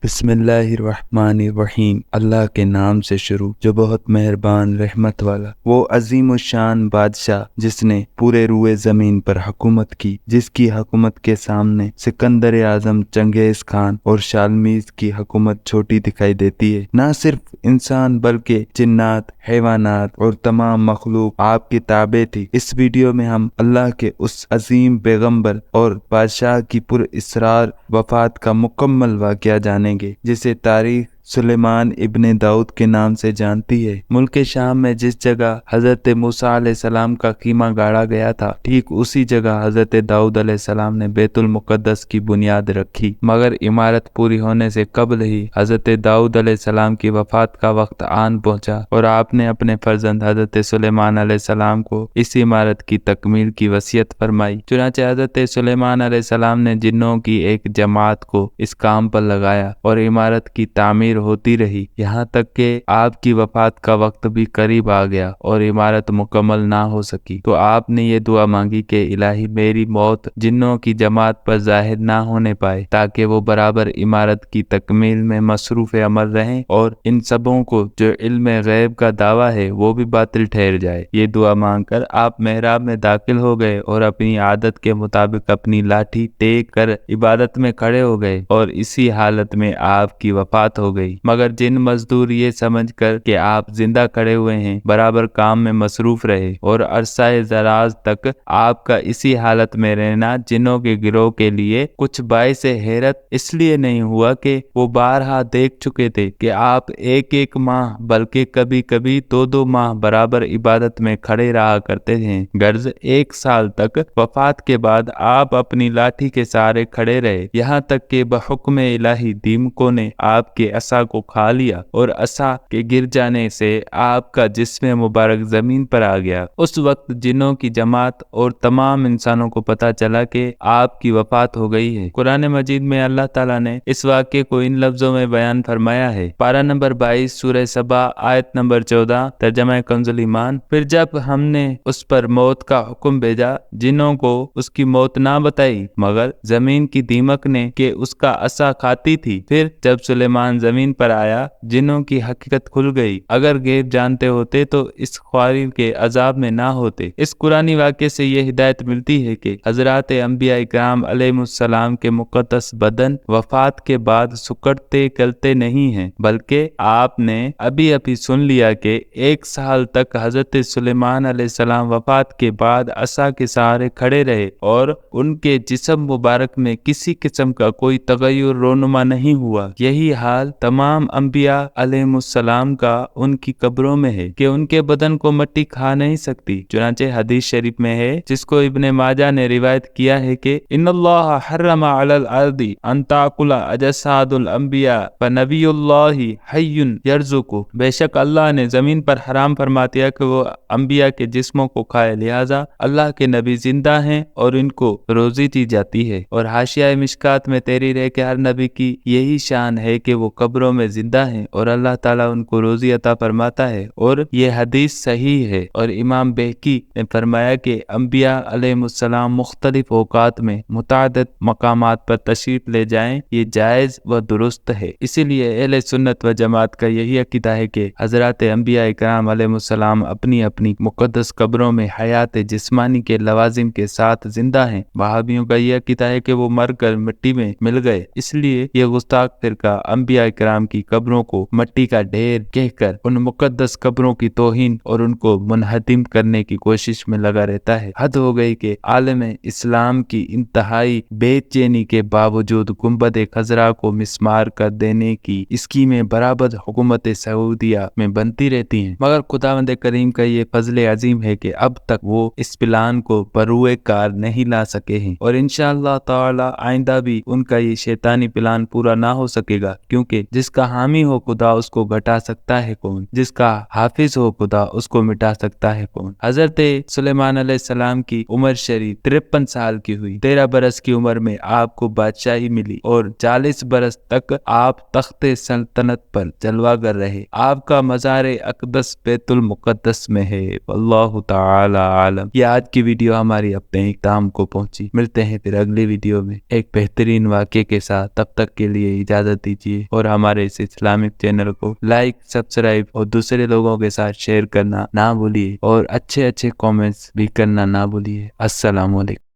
बिस्मिल्लाहिर्रहमानिर्रहीम। अल्लाह के नाम से शुरू जो बहुत मेहरबान रहमत वाला। वो अजीम व शान बादशाह जिसने पूरे रूए जमीन पर हुकूमत की, जिसकी हुकूमत के सामने सिकंदर आजम, चंगेज खान और शालमीज की हुकूमत छोटी दिखाई देती है। न सिर्फ इंसान बल्कि जिन्नात, हैवानात और तमाम मखलूक आपकी ताबे थी। इस वीडियो में हम अल्लाह के उस अजीम पैगंबर और बादशाह की पुर इसरार वफात का मुकम्मल वाक़या जानेंगे जिसे तारीख सुलेमान इब्ने दाऊद के नाम से जानती है। मुल्क शाम में जिस जगह हजरत मूसा अलैहिस्सलाम का कीमा गाड़ा गया था, ठीक उसी जगह हजरत दाऊद अलैहिस्सलाम ने बैतुल मुक़द्दस की बुनियाद रखी। मगर इमारत पूरी होने से कबल ही हजरत दाऊद अलैहिस्सलाम की वफात का वक्त आन पहुंचा और आपने अपने फर्जंद हजरत सुलेमान अलैहिस्सलाम को इस इमारत की तकमील की वसीयत फरमाई। चुनांचे हजरत सुलेमान अलैहिस्सलाम ने जिन्नों की एक जमात को इस काम पर लगाया और इमारत की तामीर होती रही, यहाँ तक कि आपकी वफात का वक्त भी करीब आ गया और इमारत मुकम्मल ना हो सकी। तो आपने ये दुआ मांगी कि इलाही मेरी मौत जिन्नों की जमात पर जाहिर ना होने पाए, ताकि वो बराबर इमारत की तकमील में मसरूफ अमल रहें और इन सबों को जो इल्म गैब का दावा है वो भी बातिल ठहर जाए। ये दुआ मांगकर आप मेहराब में दाखिल हो गए और अपनी आदत के मुताबिक अपनी लाठी टेक कर इबादत में खड़े हो गए और इसी हालत में आपकी वफात हो गई। मगर जिन मजदूर ये समझकर कि आप जिंदा खड़े हुए हैं बराबर काम में मसरूफ रहे और अरसाए दराज तक आपका इसी हालत में रहना जिन्नों के गिरोह के लिए कुछ बाइस हैरत इसलिए नहीं हुआ कि वो बारहा देख चुके थे कि आप एक एक माह बल्कि कभी कभी दो दो माह बराबर इबादत में खड़े रहा करते हैं। गर्ज एक साल तक वफात के बाद आप अपनी लाठी के सहारे खड़े रहे, यहाँ तक कि बहुक्म इलाही दीमकों ने आपके असा को खा लिया और असा के गिर जाने से आपका जिस्म मुबारक जमीन पर आ गया। उस वक्त जिन्नों की जमात और तमाम इंसानों को पता चला कि आपकी वफात हो गई है। कुरान मजीद में अल्लाह ताला ने इस वाक़े को इन लफ्जों में बयान फरमाया है। पारा नंबर 22 सूरह सबा आयत नंबर 14, तर्जमा कंजुल ईमान। फिर जब हमने उस पर मौत का हुक्म भेजा, जिन्नों को उसकी मौत ना बताई मगर जमीन की दीमक ने कि उसका असा खाती थी। फिर जब सुलेमान जमीन पर आया, जिन्नों की हकीकत खुल गई। अगर गैब जानते होते तो इस ख्वारी के अजाब में ना होते। इस कुरानी वाक़े से ये हिदायत मिलती है कि हजरात अंबिया इकराम अलैहिमुस्सलाम के मुक़द्दस बदन वफात के बाद सुकड़ते गलते नहीं हैं, बल्कि आपने अभी अभी सुन लिया कि एक साल तक हजरत सुलेमान अलैहिस्सलाम वफात के बाद असा के सहारे खड़े रहे और उनके जिस्म मुबारक में किसी किस्म का कोई तगय्युर रोनुमा नहीं हुआ। यही हाल तमाम अंबिया अलैहिमुस्सलाम का उनकी कब्रों में है कि उनके बदन को मिट्टी खा नहीं सकती। चुनांचे हदीस शरीफ में है, जिसको इब्ने माजा ने रिवायत किया है कि इन्नल्लाह हर्रमा अलल अर्दी अन ताकुला अजसादुल अंबिया व नबियुल्लाहि हय्युन यरजुकु। बेशक अल्लाह ने जमीन पर हराम फरमा दिया कि वो अंबिया के जिस्मों को खाए, लिहाजा अल्लाह के नबी जिंदा हैं और इनको रोजी दी जाती है। और हाशिया मिशकात में तेरी रह के हर नबी की यही शान है कि वो कब्रों में जिंदा हैं और अल्लाह ताला उनको रोजी अता फरमाता है। और ये हदीस सही है। और इमाम बहकी ने फरमाया कि अंबिया अलैहिमुस्सलाम मुख्तलिफ औकात में मुतादिद मकामात पर तशरीफ ले जाएं, ये जायज व दुरुस्त है। इसीलिए अहले सुन्नत व जमात का यही अकीदा है कि हजरात अंबिया इकराम अलैहिमुस्सलाम अपनी अपनी मुक़द्दस कब्रों में हयात जिस्मानी के लवाजिम के साथ जिंदा हैं। वहाबियों का यह अकीदा है कि वो मर कर मिट्टी में मिल गए, इसलिए ये गुस्ताख फिरका अंबिया इकराम की कब्रों को मट्टी का ढेर कहकर उन मुक़द्दस कब्रों की तौहीन और उनको मुनहदिम करने की कोशिश में लगा रहता है। हद हो गई कि आलम इस्लाम की इंतहाई बेचैनी के बावजूद गुंबद खजरा को मिस्मार कर देने की स्कीमें बराबर हुकूमत सऊदिया में बनती रहती हैं, मगर खुदावंद करीम का ये फजल अजीम है कि अब तक वो इस प्लान को बरूए कार नहीं ला सके हैं और इंशाअल्लाह ताला आइंदा भी उनका ये शैतानी प्लान पूरा ना हो सकेगा, क्योंकि जिसका हामी हो खुदा उसको घटा सकता है कौन, जिसका हाफिज हो खुदा उसको मिटा सकता है कौन। हजरत सुलेमान अलैहिस्सलाम की उम्र शरीफ 53 साल की हुई। 13 बरस की उम्र में आपको बादशाही मिली और 40 बरस तक आप तख्ते सल्तनत पर जलवागर रहे। आपका मज़ार अक़दस बैतुल मुक़द्दस में है। अल्लाह ताला आलम। ये आज की वीडियो हमारी अपने इख्तिताम को पहुंची। मिलते हैं फिर अगली वीडियो में एक बेहतरीन वाक़े के साथ। तब तक के लिए इजाजत दीजिए और हमारे इस इस्लामिक चैनल को लाइक, सब्सक्राइब और दूसरे लोगों के साथ शेयर करना ना भूलिए और अच्छे अच्छे कमेंट्स भी करना ना भूलिए। अस्सलाम वालेकुम।